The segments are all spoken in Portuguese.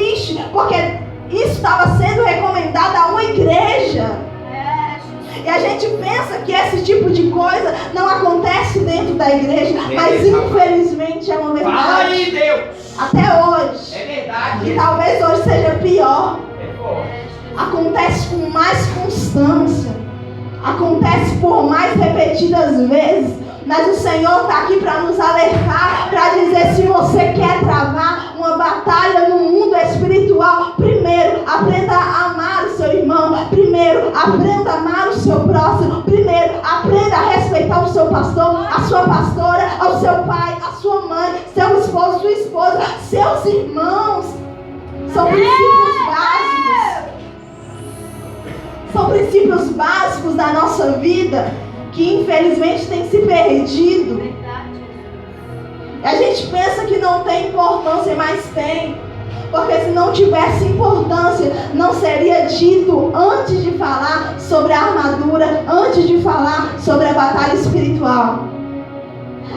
triste, porque isso estava sendo recomendado a uma igreja. E a gente pensa que esse tipo de coisa não acontece dentro da igreja, mas infelizmente é uma verdade. Fala aí, Deus! Até hoje. É verdade. E talvez hoje seja pior. É forte. Acontece com mais constância. Acontece por mais repetidas vezes. Mas o Senhor está aqui para nos alertar, para dizer: se você quer travar uma batalha no mundo espiritual, primeiro aprenda a amar o seu irmão, primeiro aprenda a amar o seu próximo, primeiro aprenda a respeitar o seu pastor, a sua pastora, ao seu pai, a sua mãe, seu esposo, sua esposa, seus irmãos. São princípios básicos. São princípios básicos da nossa vida que infelizmente tem se perdido. E a gente pensa que não tem importância, mas tem. Porque se não tivesse importância, não seria dito antes de falar sobre a armadura, antes de falar sobre a batalha espiritual.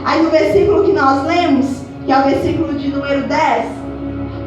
Aí no versículo que nós lemos, que é o versículo de número 10,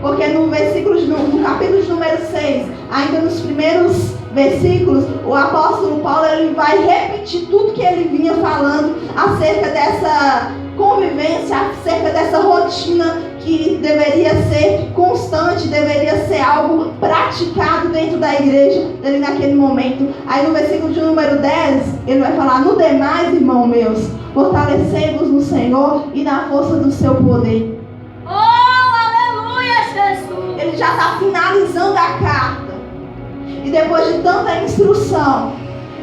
porque no capítulo de número 6, ainda nos primeiros versículos, o apóstolo Paulo ele vai repetir tudo que ele vinha falando acerca dessa convivência, acerca dessa rotina que deveria ser constante, deveria ser algo praticado dentro da igreja dele naquele momento. Aí no versículo de número 10, ele vai falar: no demais, irmãos meus, fortalecei-vos no Senhor e na força do seu poder. Oh, aleluia, Jesus! Ele já está finalizando a carta. E depois de tanta instrução,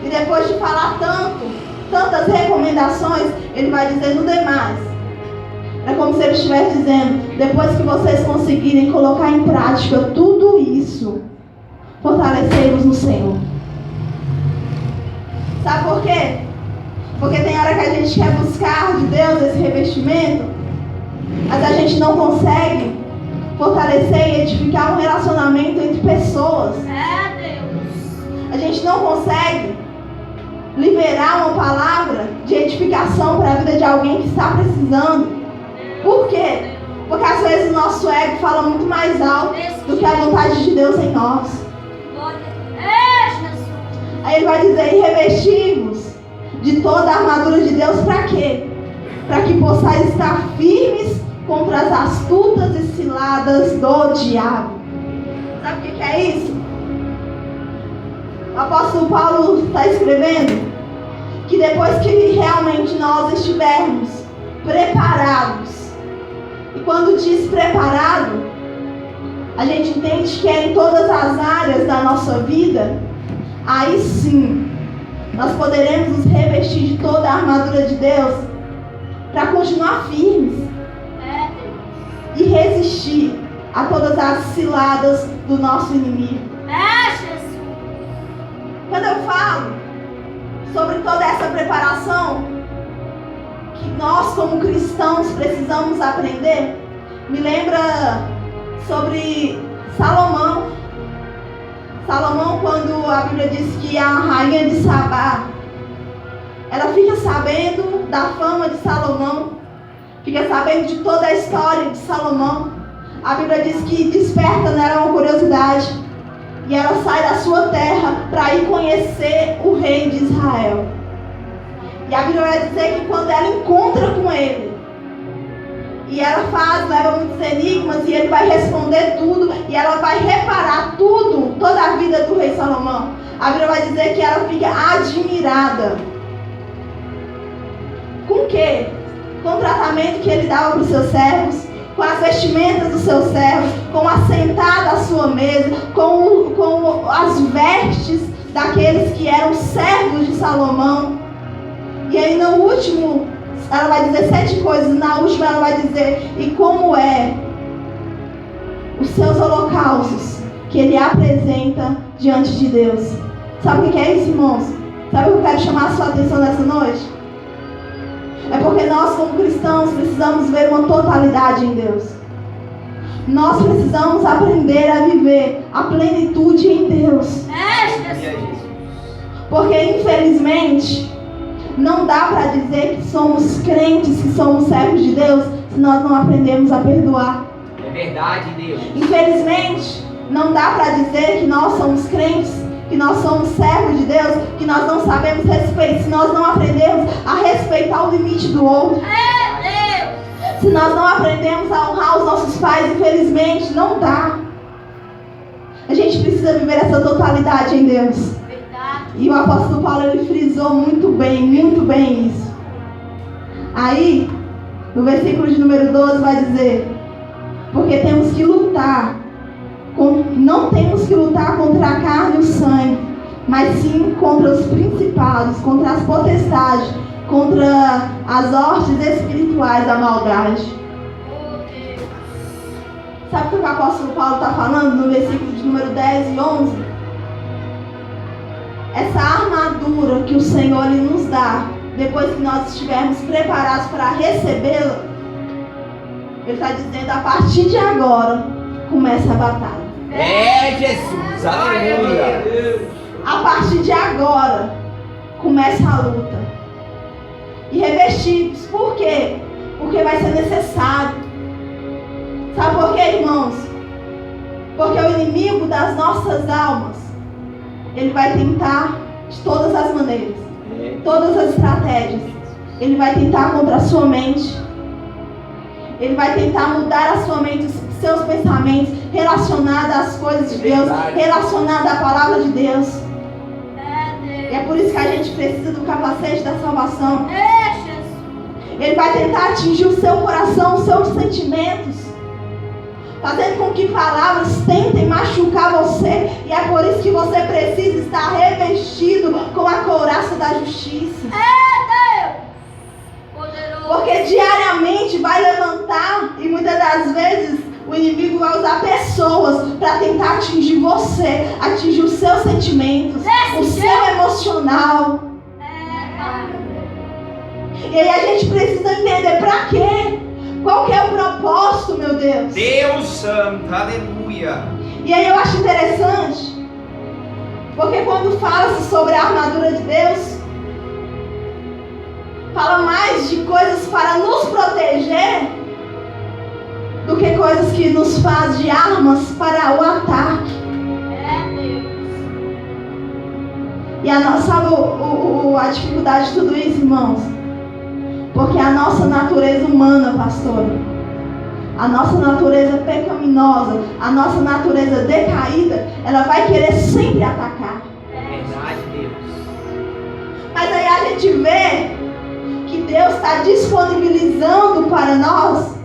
e depois de falar tantas recomendações, ele vai dizer: no demais. É como se ele estivesse dizendo: depois que vocês conseguirem colocar em prática tudo isso, fortalecei-vos no Senhor. Sabe por quê? Porque tem hora que a gente quer buscar de Deus esse revestimento, mas a gente não consegue fortalecer e edificar um relacionamento entre pessoas. A gente não consegue liberar uma palavra de edificação para a vida de alguém que está precisando. Por quê? Porque às vezes o nosso ego fala muito mais alto do que a vontade de Deus em nós. Aí ele vai dizer: e revestivos de toda a armadura de Deus para quê? Para que possais estar firmes contra as astutas e ciladas do diabo. Sabe o que é isso? O apóstolo Paulo está escrevendo que depois que realmente nós estivermos preparados, e quando diz preparado, a gente entende que é em todas as áreas da nossa vida, aí sim nós poderemos nos revestir de toda a armadura de Deus para continuar firmes e resistir a todas as ciladas do nosso inimigo. Quando eu falo sobre toda essa preparação que nós como cristãos precisamos aprender, me lembra sobre Salomão. Salomão, quando a Bíblia diz que a rainha de Sabá, ela fica sabendo da fama de Salomão, fica sabendo de toda a história de Salomão. A Bíblia diz que desperta nela uma curiosidade. E ela sai da sua terra para ir conhecer o rei de Israel. E a Bíblia vai dizer que quando ela encontra com ele, e ela leva muitos enigmas, e ele vai responder tudo, e ela vai reparar tudo, toda a vida do rei Salomão. A Bíblia vai dizer que ela fica admirada. Com o quê? Com o tratamento que ele dava para os seus servos, com as vestimentas dos seus servos, com a sentada à sua mesa, com as vestes daqueles que eram servos de Salomão. E aí no último, ela vai dizer 7 coisas, na última ela vai dizer: e como é os seus holocaustos que ele apresenta diante de Deus. Sabe o que é isso, irmãos? Sabe o que eu quero chamar a sua atenção nessa noite? É porque nós, como cristãos, precisamos ver uma totalidade em Deus. Nós precisamos aprender a viver a plenitude em Deus. Porque, infelizmente, não dá para dizer que somos crentes, que somos servos de Deus, se nós não aprendemos a perdoar. verdade, Deus. Infelizmente, não dá para dizer que nós somos crentes, que nós somos servos de Deus, que nós não sabemos respeitar, se nós não aprendemos a respeitar o limite do outro. Se nós não aprendemos a honrar os nossos pais, infelizmente, não dá. A gente precisa viver essa totalidade em Deus. E o apóstolo Paulo, ele frisou muito bem isso. Aí, no versículo de número 12 vai dizer: porque temos que lutar, não temos que lutar contra a carne e o sangue, mas sim contra os principados, contra as potestades, contra as hostes espirituais da maldade. Sabe o que o apóstolo Paulo está falando no versículo de número 10 e 11? Essa armadura que o Senhor ele nos dá, depois que nós estivermos preparados para recebê-la, ele está dizendo: a partir de agora começa a batalha. É Jesus, aleluia. A partir de agora começa a luta. E revestidos, por quê? Porque vai ser necessário. Sabe por quê, irmãos? Porque o inimigo das nossas almas, ele vai tentar de todas as maneiras, todas as estratégias. Ele vai tentar contra a sua mente. Ele vai tentar mudar a sua mente, os seus pensamentos relacionados às coisas de Deus, relacionados à palavra de Deus. E é por isso que a gente precisa do capacete da salvação. Ele vai tentar atingir o seu coração, os seus sentimentos, fazendo com que palavras tentem machucar você. E é por isso que você precisa estar revestido com a couraça da justiça. Porque diariamente vai levantar, e muitas das vezes o inimigo vai usar pessoas para tentar atingir você, atingir os seus sentimentos, o seu emocional. E aí a gente precisa entender para quê? Qual que é o propósito, meu Deus? Deus santo, aleluia. E aí eu acho interessante, porque quando fala-se sobre a armadura de Deus, fala mais de coisas para nos proteger do que coisas que nos fazem de armas para o ataque. E sabe a dificuldade de tudo isso, irmãos? Porque a nossa natureza humana, pastora, a nossa natureza pecaminosa, a nossa natureza decaída, ela vai querer sempre atacar. Verdade, Deus. Mas aí a gente vê que Deus está disponibilizando para nós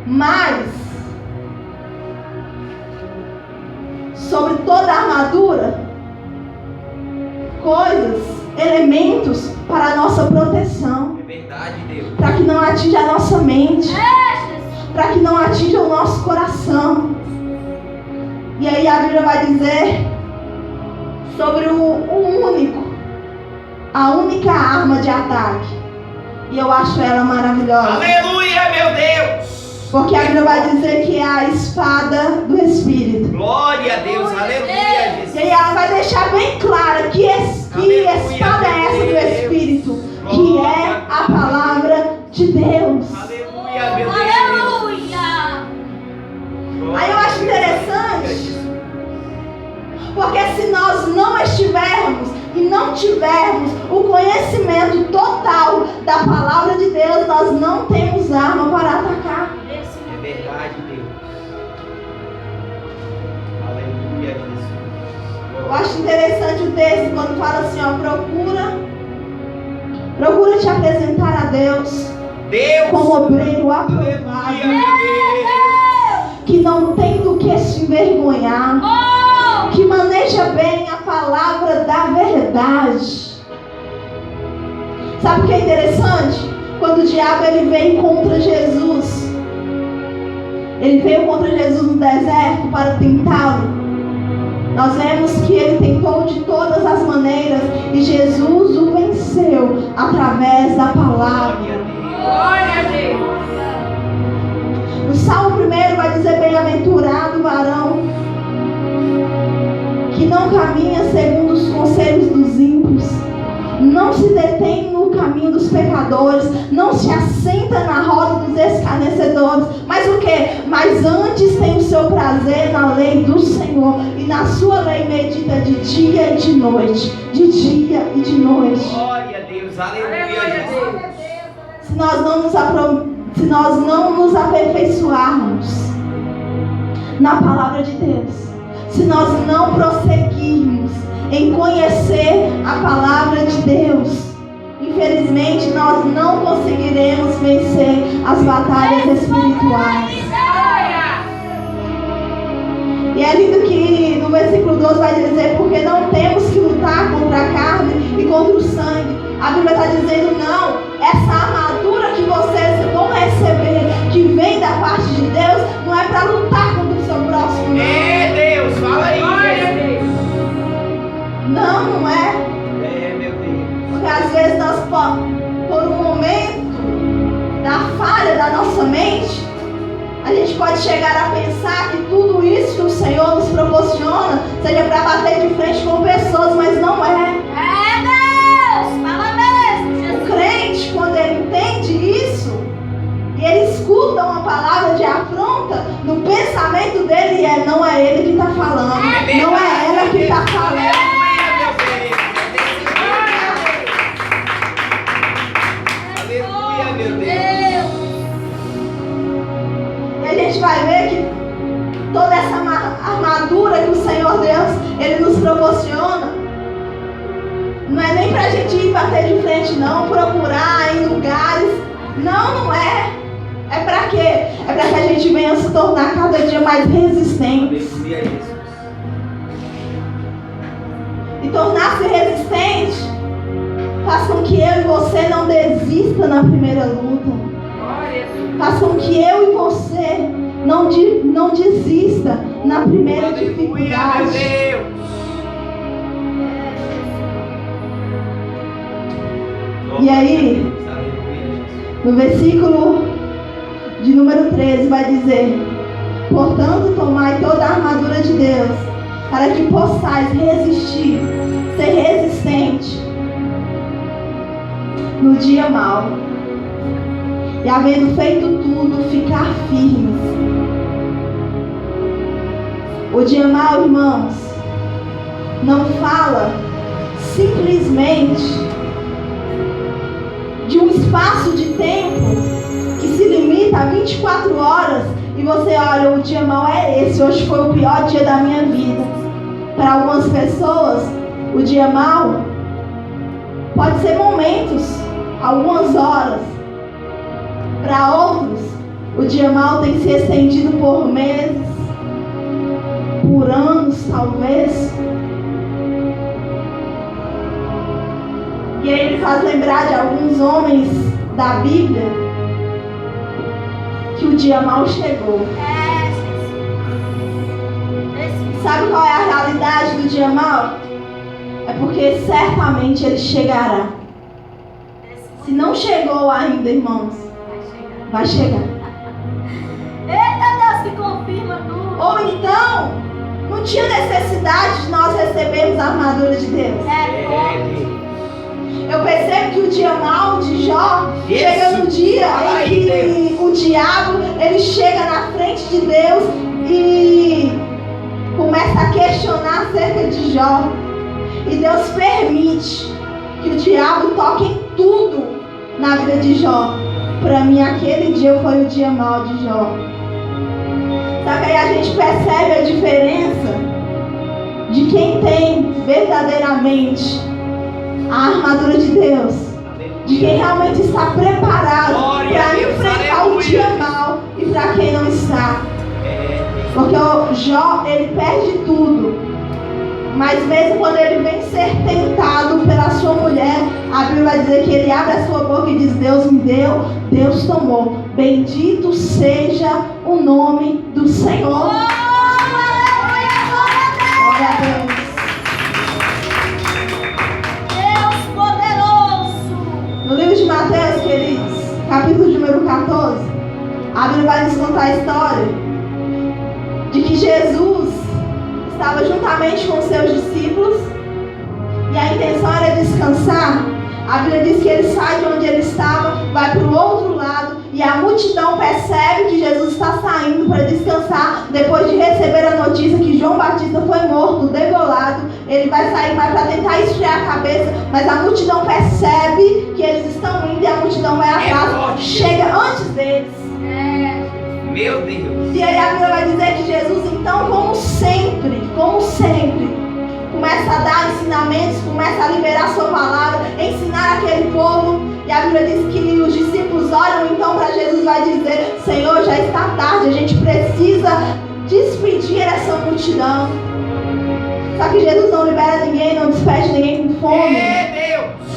mais sobre toda a armadura, coisas, elementos para a nossa proteção. É verdade, Deus. Para que não atinja a nossa mente, para que não atinja o nosso coração. E aí a Bíblia vai dizer sobre a única arma de ataque. E eu acho ela maravilhosa. Aleluia, meu Deus. Porque a Bíblia vai dizer que é a espada do Espírito. Glória a Deus, aleluia, Jesus. E aí ela vai deixar bem clara que espada é essa do Espírito, que é a palavra de Deus. Aleluia, meu Deus. Aí eu acho interessante, porque se nós não estivermos e não tivermos o conhecimento total da palavra de Deus, nós não temos arma para atacar. É verdade, Deus. Aleluia, Jesus. Eu acho interessante o texto quando fala assim, ó, procura te apresentar a Deus como obreiro aprovado, que não tem do que se envergonhar, que maneja bem a palavra da verdade. Sabe o que é interessante? Quando o diabo ele veio contra Jesus, ele veio contra Jesus no deserto para tentá-lo. Nós vemos que ele tentou de todas as maneiras e Jesus o venceu através da palavra. Glória a Deus. No Salmo 1 vai dizer: bem-aventurado o varão que não caminha segundo os conselhos dos ímpios, não se detém no caminho dos pecadores, não se assenta na roda dos escarnecedores, mas o que? Mas antes tem o seu prazer na lei do Senhor, e na sua lei medita de dia e de noite, de dia e de noite. Glória a Deus, aleluia, Jesus. Se nós não nos aperfeiçoarmos na palavra de Deus, se nós não prosseguirmos em conhecer a palavra de Deus, infelizmente nós não conseguiremos vencer as batalhas espirituais. E é lindo que no versículo 12 vai dizer: porque não temos que lutar contra a carne e contra o sangue. A Bíblia está dizendo: não, essa armadura que vocês vão receber, que vem da parte de Deus, não é para lutar contra o seu próximo, não. É Deus, fala aí, Jesus. Não é. É, meu Deus. Porque às vezes nós, por um momento da falha da nossa mente, a gente pode chegar a pensar que tudo isso que o Senhor nos proporciona seja para bater de frente com pessoas, mas não é. É Deus, fala mesmo, Jesus. O crente, quando ele entende isso, e ele escuta uma palavra de afronta, no pensamento dele não é ele que está falando, não é ela que está falando. Aleluia, meu Deus. E a gente vai ver que toda essa armadura que o Senhor Deus, Ele nos proporciona, não é nem pra gente ir bater de frente, não, procurar em lugares. Não é. É pra quê? É pra que a gente venha se tornar cada dia mais resistente. Aleluia, Jesus. E tornar-se resistente faz com que eu e você não desista na primeira luta. Faz com que eu e você não desista na primeira Aleluia, meu dificuldade. Deus. E aí, no versículo de número 13 vai dizer: portanto, tomai toda a armadura de Deus, para que possais resistir, ser resistente no dia mau, e havendo feito tudo, ficar firmes. O dia mau, irmãos, não fala simplesmente de um espaço de tempo que se limita a 24 horas e você olha, o dia mau é esse, hoje foi o pior dia da minha vida. Para algumas pessoas, o dia mau pode ser momentos, algumas horas. Para outros, o dia mau tem se estendido por meses, por anos talvez. E aí ele faz lembrar de alguns homens da Bíblia que o dia mau chegou. Sabe qual é a realidade do dia mau? É porque certamente ele chegará. Se não chegou ainda, irmãos, vai chegar. Eita Deus, que confirma tudo. Ou então, não tinha necessidade de nós recebermos a armadura de Deus. Eu percebo que o dia mau de Jó chega no dia em que o diabo ele chega na frente de Deus e começa a questionar acerca de Jó. E Deus permite que o diabo toque em tudo na vida de Jó. Para mim, aquele dia foi o dia mau de Jó. Só que aí a gente percebe a diferença de quem tem verdadeiramente a armadura de Deus, de quem realmente está preparado para enfrentar o dia mau e para quem não está. Porque o Jó, ele perde tudo, mas mesmo quando ele vem ser tentado pela sua mulher, a Bíblia vai dizer que ele abre a sua boca e diz: Deus me deu, Deus tomou, bendito seja o nome do Senhor. Glória a Deus. No livro de Mateus, queridos, capítulo número 14, a Bíblia vai nos contar a história de que Jesus estava juntamente com seus discípulos e a intenção era descansar, A Bíblia diz que ele sai de onde ele estava, vai para o outro lado, e a multidão percebe que Jesus está saindo para descansar, depois de receber a notícia que João Batista foi morto, degolado. Ele vai sair mais para tentar esfriar a cabeça, mas a multidão percebe que eles estão indo e a multidão vai atrás, chega antes deles. Meu Deus. E aí a Bíblia vai dizer que Jesus, então, como sempre, começa a dar ensinamentos, começa a liberar a sua palavra, ensinar aquele povo. E a Bíblia diz que os discípulos olham então para Jesus e vai dizer: Senhor, já está tarde, a gente precisa despedir essa multidão. Só que Jesus não libera ninguém, não despede ninguém com fome.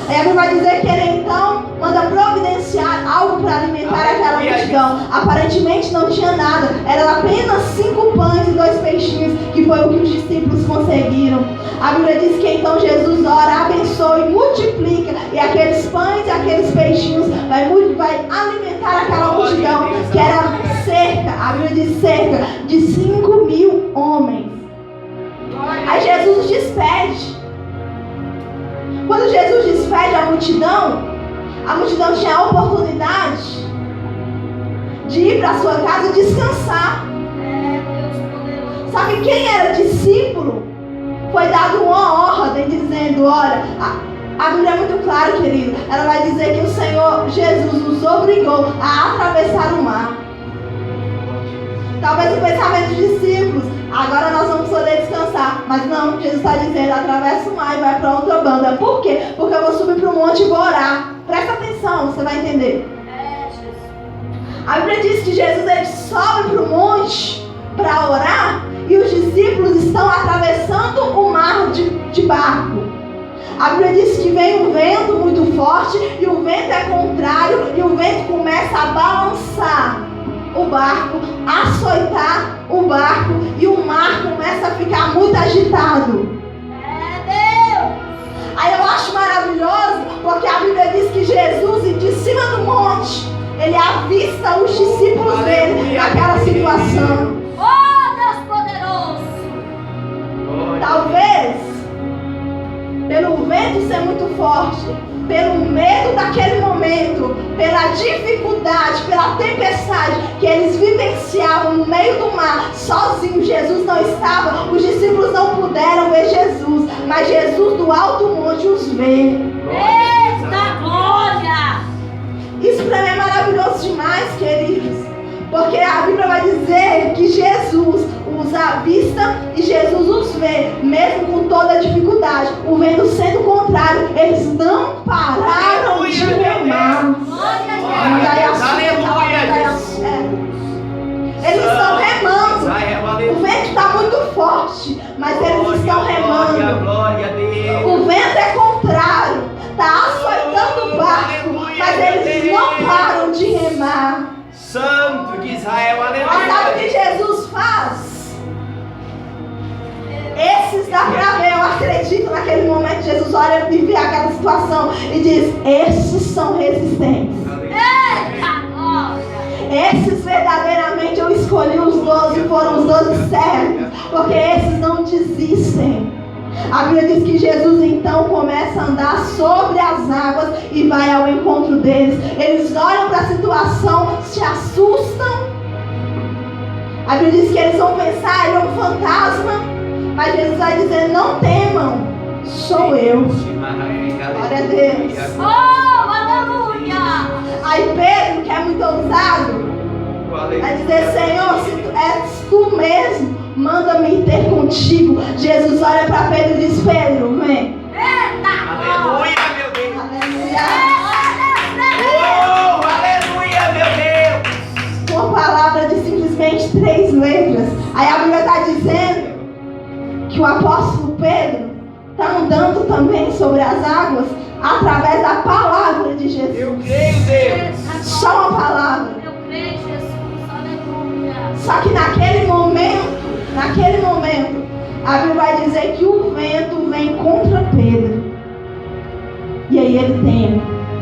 Aí a Bíblia vai dizer que ele então manda providenciar algo para alimentar aquela multidão. Aparentemente não tinha nada, eram apenas 5 pães e 2 peixinhos, que foi o que os discípulos conseguiram. A Bíblia diz que então Jesus ora, abençoa e multiplica, e aqueles pães e aqueles peixinhos vai alimentar aquela multidão, que era cerca, a Bíblia diz cerca de 5.000 homens. Aí Jesus despede. Quando Jesus despede a multidão tinha a oportunidade de ir para sua casa e descansar. Só que quem era discípulo foi dado uma ordem dizendo: olha, a Bíblia é muito clara, querido. Ela vai dizer que o Senhor Jesus nos obrigou a atravessar o mar. Talvez o pensamento dos discípulos: agora nós vamos poder descansar. Mas não, Jesus está dizendo: atravessa o mar e vai para outra banda. Por quê? Porque eu vou subir para o monte e vou orar. Presta atenção, você vai entender. A Bíblia diz que Jesus ele sobe para o monte para orar, e os discípulos estão atravessando o mar de barco. A Bíblia diz que vem um vento muito forte, e o vento é contrário, e o vento começa a balançar o barco, açoitar o barco, e o mar começa a ficar muito agitado. Aí eu acho maravilhoso, porque a Bíblia diz que Jesus, de cima do monte, ele avista os discípulos dele naquela situação. Oh, Deus poderoso! Talvez, pelo vento ser muito forte, pelo medo daquele momento, pela dificuldade, pela tempestade que eles vivenciavam no meio do mar, sozinhos, Jesus não estava, os discípulos não puderam ver Jesus, mas Jesus do alto monte os vê. Eita glória! Isso para mim é maravilhoso demais, queridos, porque a Bíblia vai dizer que Jesus os avista e Jesus os vê, mesmo com toda a dificuldade, o vento sendo contrário, eles não pararam de remar. Eles estão remando. O vento está muito forte, mas eles estão remando. O vento é contrário, está açoitando o barco, mas eles não param de remar. Santo de Israel, aleluia. Mas sabe o que Jesus faz? Esses dá pra ver, eu acredito naquele momento, Jesus olha e vê aquela situação e diz: esses são resistentes. Eita glória! Esses verdadeiramente eu escolhi os 12, foram os 12 servos, porque esses não desistem. A Bíblia diz que Jesus então começa a andar sobre as águas e vai ao encontro deles. Eles olham para a situação, se assustam. A Bíblia diz que eles vão pensar: ele é um fantasma. Mas Jesus vai dizer: não temam, sou eu. Glória a Deus. Oh, aleluia! Aí Pedro, que é muito ousado, vai dizer: Senhor, se tu és tu mesmo, manda-me ter contigo. Jesus olha para Pedro e diz: Pedro, vem. Eita! Aleluia, meu Deus. Aleluia. Oh, aleluia, meu Deus. Uma palavra de simplesmente 3 letras. Aí a Bíblia está dizendo que o apóstolo Pedro está andando também sobre as águas através da palavra de Jesus. Eu creio, Deus. Só uma palavra. Eu creio, Jesus. Aleluia. Só que naquele momento, a Bíblia vai dizer que o vento vem contra Pedro. E aí ele teme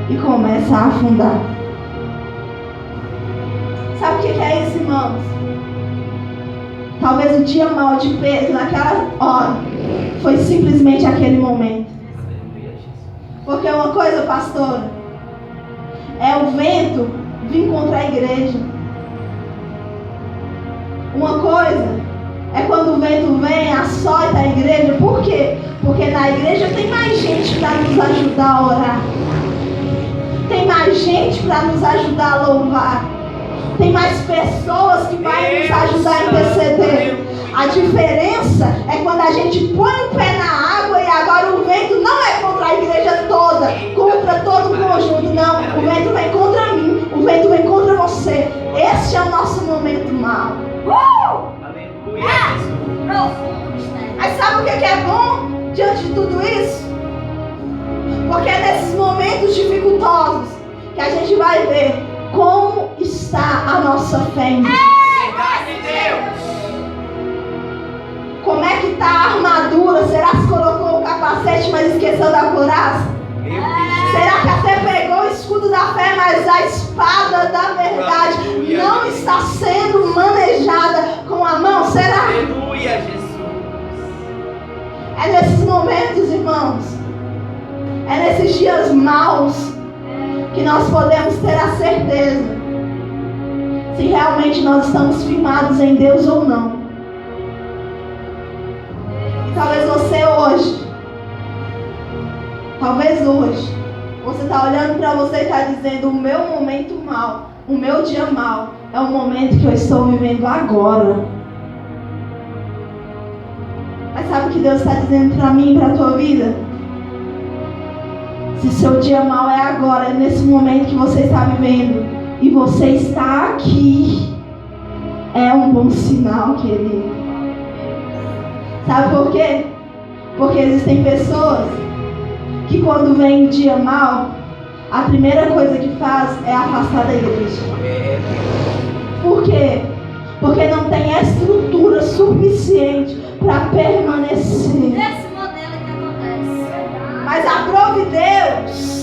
e começa a afundar. Sabe o que é isso, irmãos? Talvez o dia mau de Pedro naquela hora foi simplesmente aquele momento. Porque uma coisa, pastora, é o vento vir contra a igreja. Uma coisa é quando o vento vem, açoita a igreja. Por quê? Porque na igreja tem mais gente para nos ajudar a orar. Tem mais gente para nos ajudar a louvar. Tem mais pessoas que vão nos ajudar a interceder. A diferença é quando a gente põe o pé na água e agora o vento não é contra a igreja toda, contra todo o conjunto, não. O vento vem contra mim, o vento vem contra você. Esse é o nosso momento mau. Aleluia, Jesus. Profundo mistério. Mas sabe o que é bom diante de tudo isso? Porque é nesses momentos dificultosos que a gente vai ver como está a nossa fé em Deus. Verdade de Deus. Como é que está a armadura? Será que colocou o capacete, mas esqueceu da couraça? Meu Deus. Será que até pegou o escudo da fé, mas a espada da verdade não está sendo manejada com a mão? Será? Aleluia, Jesus. É nesses momentos, irmãos, é nesses dias maus que nós podemos ter a certeza se realmente nós estamos firmados em Deus ou não. E talvez hoje, você está olhando para você e está dizendo: o meu momento mal, o meu dia mal, é o momento que eu estou vivendo agora. Mas sabe o que Deus está dizendo para mim e para a tua vida? Se seu dia mal é agora, é nesse momento que você está vivendo, e você está aqui, é um bom sinal, querido. Sabe por quê? Porque existem pessoas que quando vem o dia mal, a primeira coisa que faz é afastar da igreja. Por quê? Porque não tem estrutura suficiente para permanecer. Esse modelo que acontece. Mas aprove Deus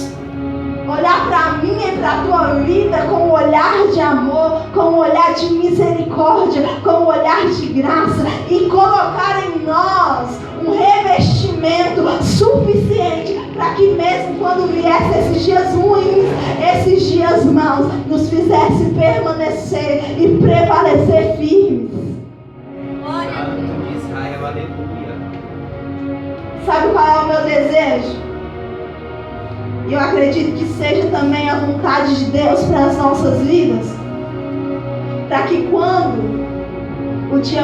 olhar para mim e para a tua vida com um olhar de amor, com um olhar de misericórdia, com um olhar de graça, e colocar em nós um revestimento suficiente para que mesmo quando viessem esses dias ruins, esses dias maus, nos fizesse permanecer e prevalecer firmes. Santo de Israel, aleluia. Sabe qual é o meu desejo? E eu acredito que seja também a vontade de Deus para as nossas vidas, para que quando o dia